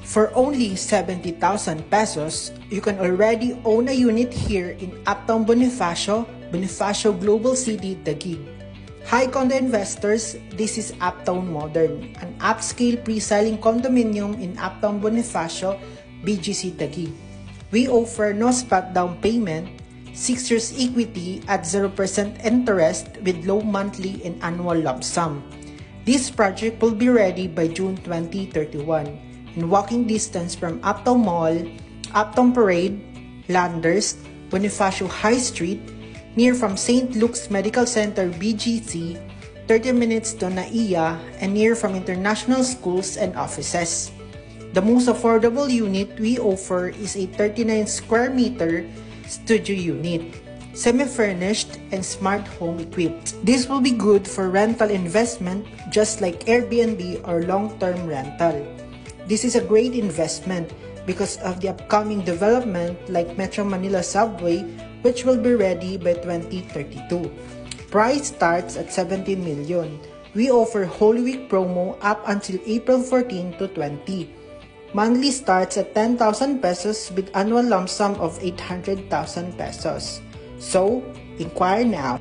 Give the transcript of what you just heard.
For only 70,000 pesos, you can already own a unit here in Uptown Bonifacio, Bonifacio Global City, Taguig. Hi condo investors, this is Uptown Modern, an upscale pre-selling condominium in Uptown Bonifacio, BGC Taguig. We offer no spot down payment, 6 years equity at 0% interest with low monthly and annual lump sum. This project will be ready by June 2031. In walking distance from Uptown Mall, Uptown Parade, Landers, Bonifacio High Street, near from St. Luke's Medical Center BGC, 30 minutes to NAIA, and near from international schools and offices. The most affordable unit we offer is a 39 square meter studio unit, semi-furnished and smart home equipped. This will be good for rental investment just like Airbnb or long-term rental. This is a great investment because of the upcoming development like Metro Manila Subway, which will be ready by 2032. Price starts at 70 million. We offer Holy Week promo up until April 14 to 20. Monthly starts at 10,000 pesos with annual lump sum of 800,000 pesos. So, inquire now.